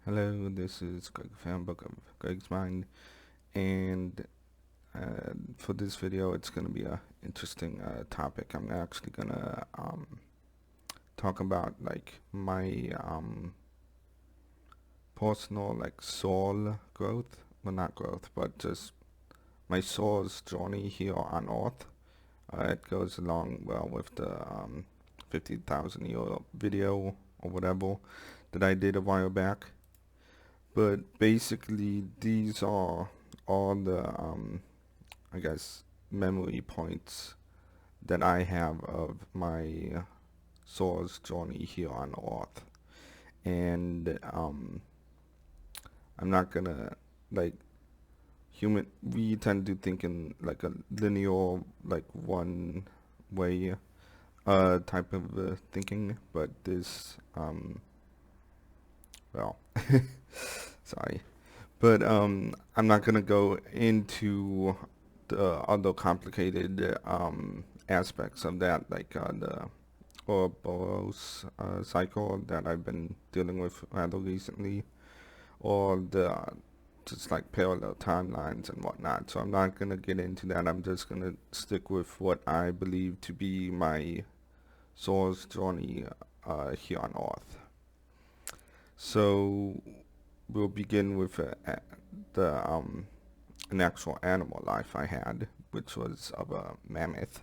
Hello, this is Greg Fanbook of Greg's Mind, and for this video, it's going to be a interesting topic. I'm actually going to talk about like my personal like soul growth, well not growth, but just my soul's journey here on Earth. It goes along well with the 50,000 year video or whatever that I did a while back. But basically, these are all the, I guess, memory points that I have of my soul's journey here on Earth. And I'm not gonna, like, we tend to think in like a linear, like one way type of thinking, but this, well, sorry. But I'm not gonna go into the other complicated aspects of that, like the Ouroboros cycle that I've been dealing with rather recently, or the just like parallel timelines and whatnot. So I'm not gonna get into that. I'm just gonna stick with what I believe to be my soul's journey here on Earth. So we'll begin with the an actual animal life I had, which was of a mammoth.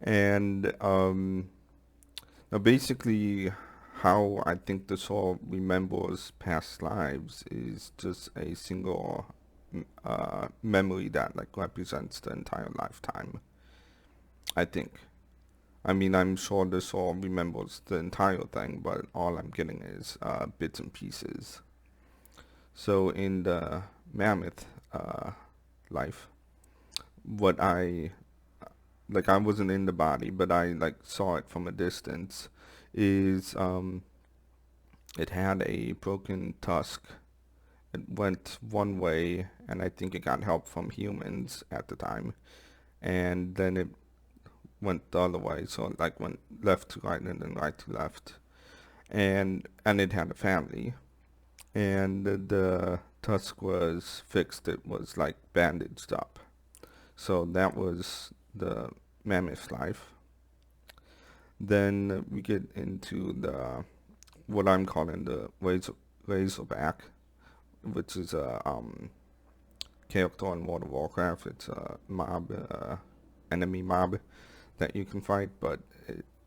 And now basically, how I think the soul remembers past lives is just a single memory that like represents the entire lifetime. I think. I mean, I'm sure the soul remembers the entire thing, but all I'm getting is bits and pieces. So in the mammoth life, what I like, I wasn't in the body, but I like saw it from a distance, is it had a broken tusk. It went one way, and I think it got help from humans at the time, and then it went the other way, so it like went left to right and then right to left, and it had a family, and the tusk was fixed. It was like bandaged up. So that was the mammoth life. Then we get into the what I'm calling the Razorback, which is a character in World of Warcraft. It's a mob, enemy mob that you can fight, but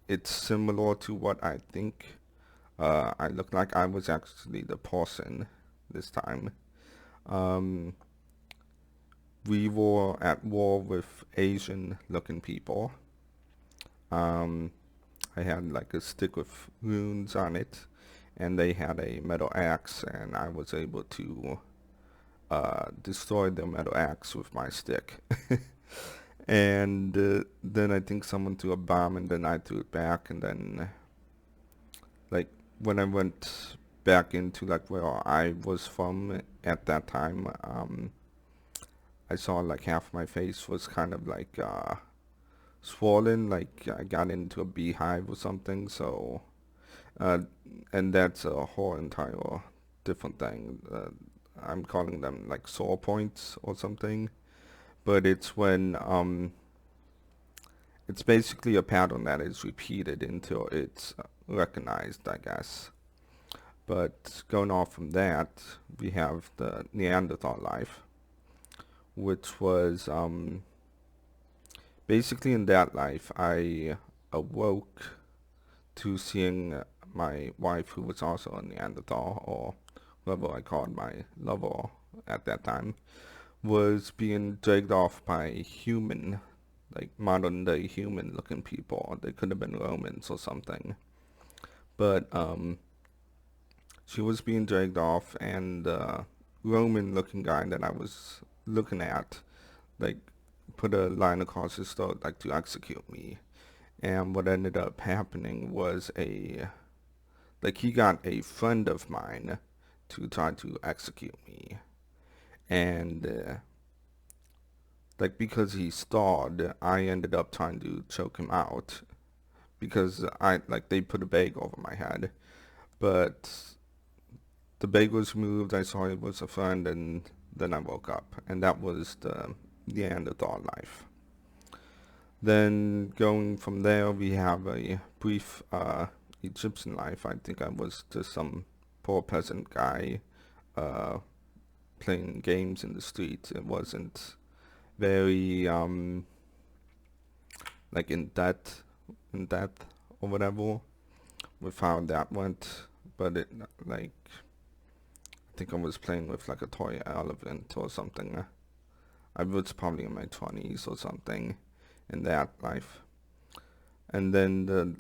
it's similar to what I think I look like. I was actually the person this time. Um, we were at war with Asian-looking people. Um, I had like a stick with runes on it, and they had a metal axe, and I was able to destroy the metal axe with my stick. And then I think someone threw a bomb, and then I threw it back, and then like when I went back into like where I was from at that time, I saw like half my face was kind of like swollen, like I got into a beehive or something. So, uh, and that's a whole entire different thing. I'm calling them like sore points or something. But it's when it's basically a pattern that is repeated until it's recognized, I guess. But going off from that, we have the Neanderthal life, which was basically in that life I awoke to seeing my wife, who was also a Neanderthal, or whoever I called my lover at that time, was being dragged off by human, like modern day human looking people. They could have been Romans or something. But she was being dragged off, and the Roman looking guy that I was looking at, like, put a line across his throat, like, to execute me. And what ended up happening was like, he got a friend of mine to try to execute me. And, like, because he stalled, I ended up trying to choke him out because they put a bag over my head. But the bait was moved, I saw it was a friend, and then I woke up, and that was the Neanderthal life. Then going from there, we have a brief Egyptian life. I think I was just some poor peasant guy uh, playing games in the street. It wasn't very like in depth or whatever with how that went. But it like I think I was playing with like a toy elephant or something. I was probably in my 20s or something in that life. And then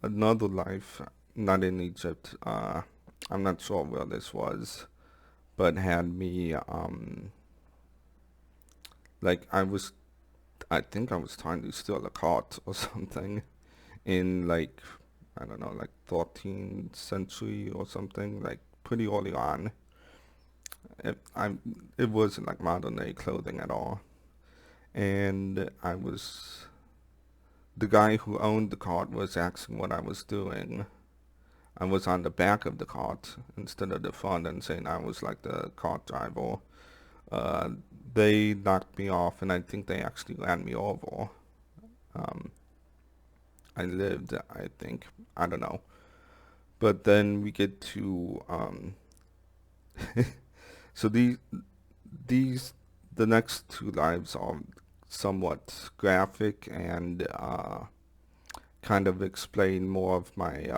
another life, not in Egypt, I'm not sure where this was, but had me, like I think I was trying to steal a cart or something in like, I don't know, like 13th century or something, like pretty early on. It, I, it wasn't like modern day clothing at all. And the guy who owned the cart was asking what I was doing. I was on the back of the cart instead of the front and saying I was like the cart driver. Uh, they knocked me off, and I think they actually ran me over. Um, I lived, I think. I don't know. But then we get to so these the next two lives are somewhat graphic and kind of explain more of my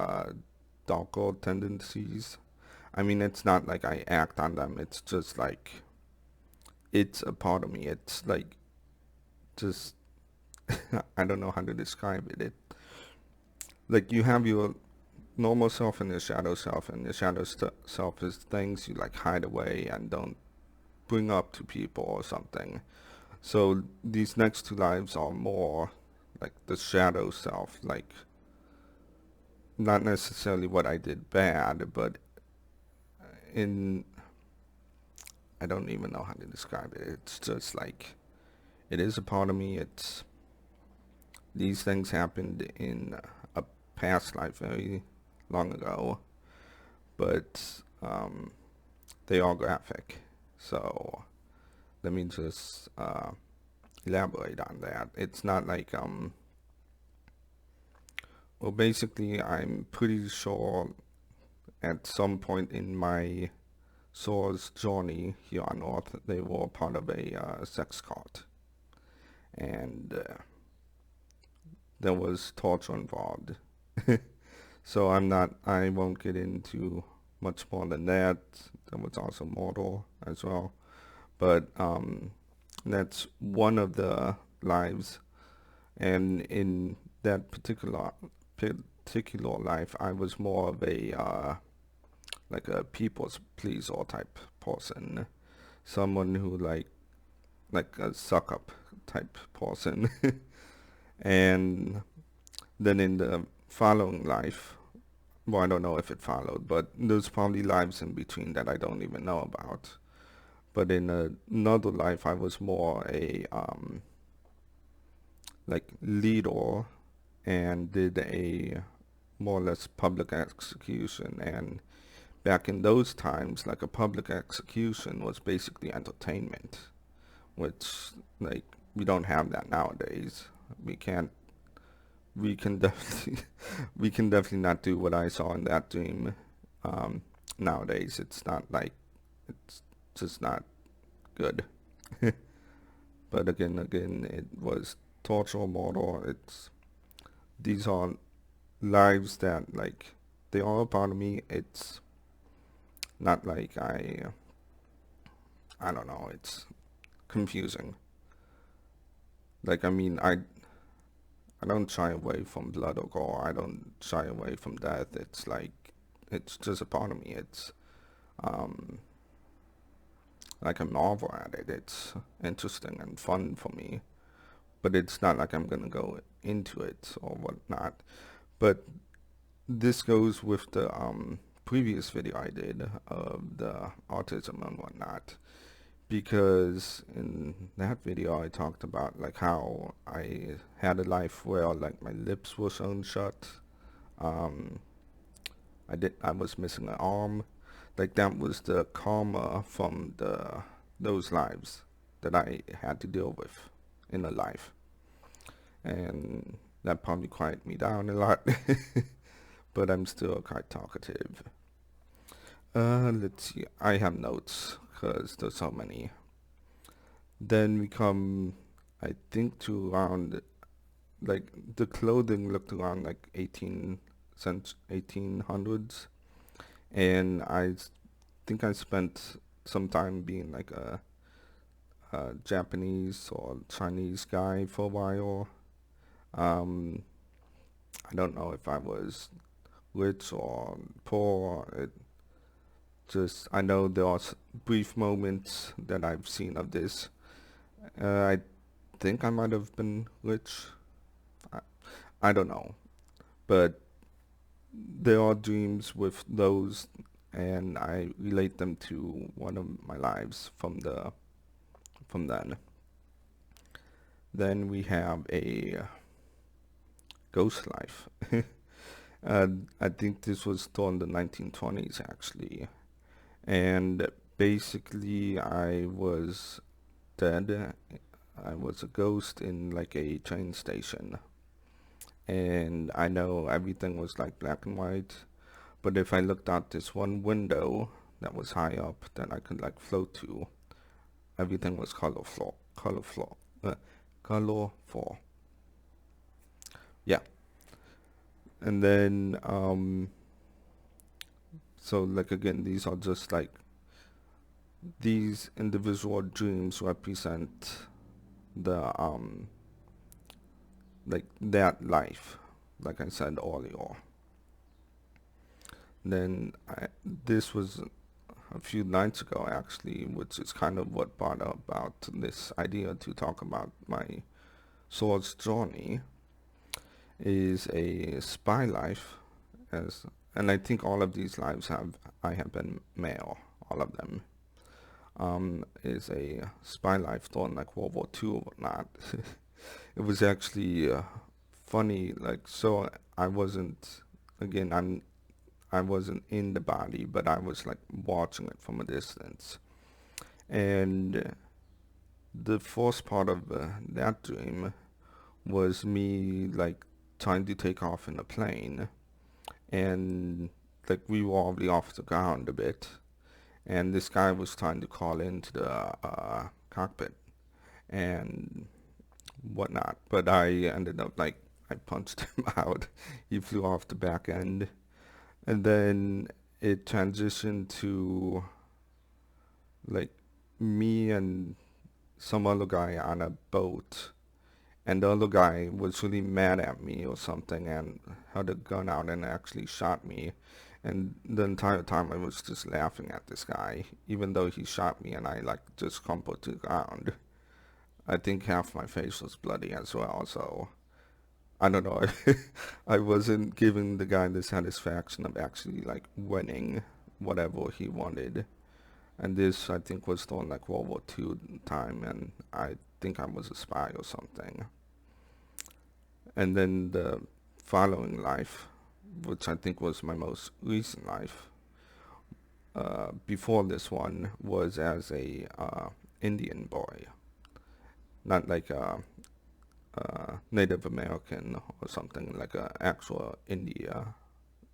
darker tendencies. I mean, it's not like I act on them. It's just like it's a part of me. It's like just I don't know how to describe it. It like you have your normal self and your shadow self, and your shadow self is things you like hide away and don't bring up to people or something. So these next two lives are more like the shadow self, like not necessarily what I did bad, but in I don't even know how to describe it. It's just like it is a part of me. It's these things happened in a past life very long ago, but they are graphic. So let me just elaborate on that. It's not like well, basically, I'm pretty sure at some point in my soul's journey here on Earth, they were part of a sex cult, and there was torture involved. So I won't get into much more than that. There was also murder as well, but that's one of the lives, and in that particular life, I was more of a like a people's pleaser type person, someone who like a suck up type person. And then in the following life, well, I don't know if it followed, but there's probably lives in between that I don't even know about. But in another life, I was more a like leader and did a more or less public execution. And back in those times, like a public execution was basically entertainment, which like we don't have that nowadays. We can't. We can definitely, we can definitely not do what I saw in that dream. Nowadays, it's not like it's just not good. But again, it was torture, murder. It's these are lives that like they are a part of me. It's not like I don't know. It's confusing. Like I mean, I don't shy away from blood or gore. I don't shy away from death. It's like it's just a part of me. It's um like I marvel at it. It's interesting and fun for me. But it's not like I'm gonna go into it or whatnot. But this goes with the previous video I did of the autism and whatnot, because in that video I talked about like how I had a life where like my lips were sewn shut. um, I was missing an arm, like that was the karma from those lives that I had to deal with in a life, and that probably quieted me down a lot. But I'm still quite talkative. Let's see. I have notes because there's so many. Then we come, I think, to around like the clothing looked around like 1800s, and think I spent some time being like a Japanese or Chinese guy for a while. Um, I don't know if I was rich or poor. It just I know there are brief moments that I've seen of this. I think I might have been rich. I, I don't know, but there are dreams with those, and I relate them to one of my lives from then. Then we have a ghost life. uh, I think this was done in the 1920s actually, and basically I was dead. I was a ghost in like a train station, and I know everything was like black and white. But if I looked out this one window that was high up that I could like float to, everything was colorful. Yeah, and then so like again, these are just like these individual dreams represent the like that life, like I said earlier. Then this was a few nights ago actually, which is kind of what brought about this idea to talk about my soul's journey, is a spy life, as and I think all of these lives I have been male, all of them. Is a spy life during like World War II or whatnot. It was actually funny, like so I wasn't again I wasn't in the body, but I was like watching it from a distance. And the first part of that dream was me like trying to take off in a plane, and like we were already off the ground a bit, and this guy was trying to call into the cockpit and whatnot, but I ended up like I punched him out. He flew off the back end, and then it transitioned to like me and some other guy on a boat, and the other guy was really mad at me or something and had a gun out and actually shot me. And the entire time I was just laughing at this guy, even though he shot me and I like just crumpled to the ground. I think half my face was bloody as well, so I don't know. I wasn't giving the guy the satisfaction of actually like winning whatever he wanted. And this I think was during like World War II time, and I think I was a spy or something. And then the following life, which I think was my most recent life, before this one, was as a Indian boy, not like a Native American or something, like a actual India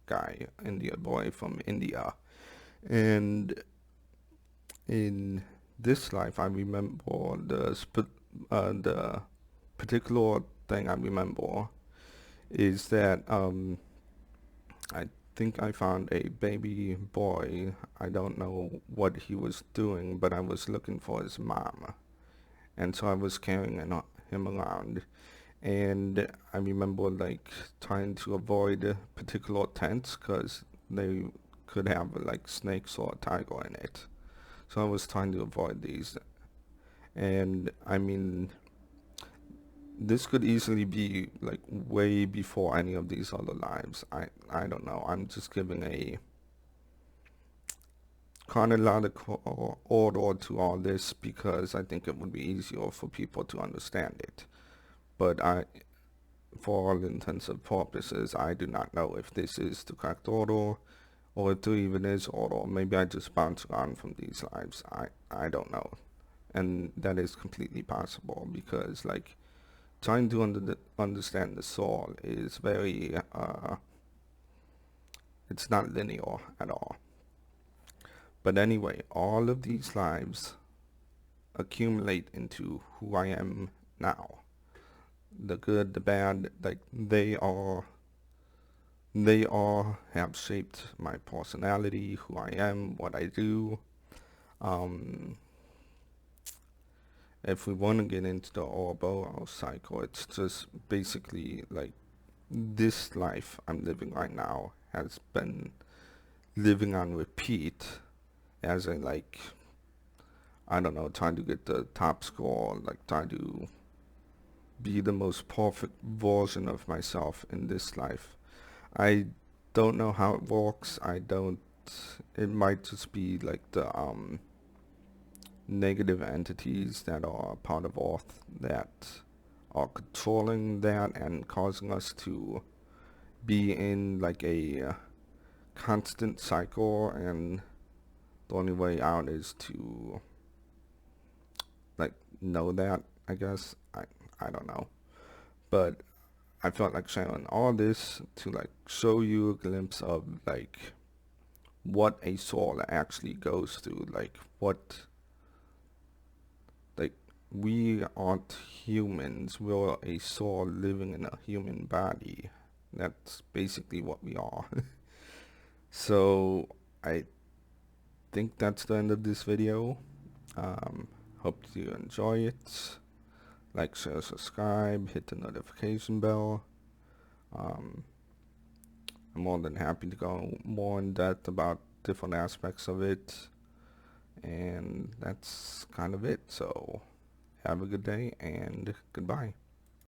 guy, India boy from India. And in this life, I remember the particular thing I remember is that I think I found a baby boy. I don't know what he was doing, but I was looking for his mom, and so I was carrying him around. And I remember like trying to avoid particular tents because they could have like snakes or a tiger in it. So I was trying to avoid these. And I mean, this could easily be like way before any of these other lives. I don't know. I'm just giving a chronological order to all this because I think it would be easier for people to understand it. But for all intents and purposes, I do not know if this is the correct order or if there even is order, or maybe I just bounce around from these lives. I don't know, and that is completely possible because like trying to understand the soul is very it's not linear at all. But anyway, all of these lives accumulate into who I am now. The good, the bad, like they all have shaped my personality, who I am, what I do. Um, if we want to get into the Ouroboros cycle, it's just basically like this life I'm living right now has been living on repeat as a like, I don't know, trying to get the top score, like trying to be the most perfect version of myself in this life. I don't know how it works. I don't, it might just be like the negative entities that are part of Earth that are controlling that and causing us to be in like a constant cycle, and the only way out is to like know that, I guess. I don't know. But I felt like sharing all this to like show you a glimpse of like what a soul actually goes through, like what, like we aren't humans, we're a soul living in a human body. That's basically what we are. So I think that's the end of this video. Hope you enjoy it. Like, share, subscribe, hit the notification bell. I'm more than happy to go more in depth about different aspects of it. And that's kind of it. So have a good day and goodbye.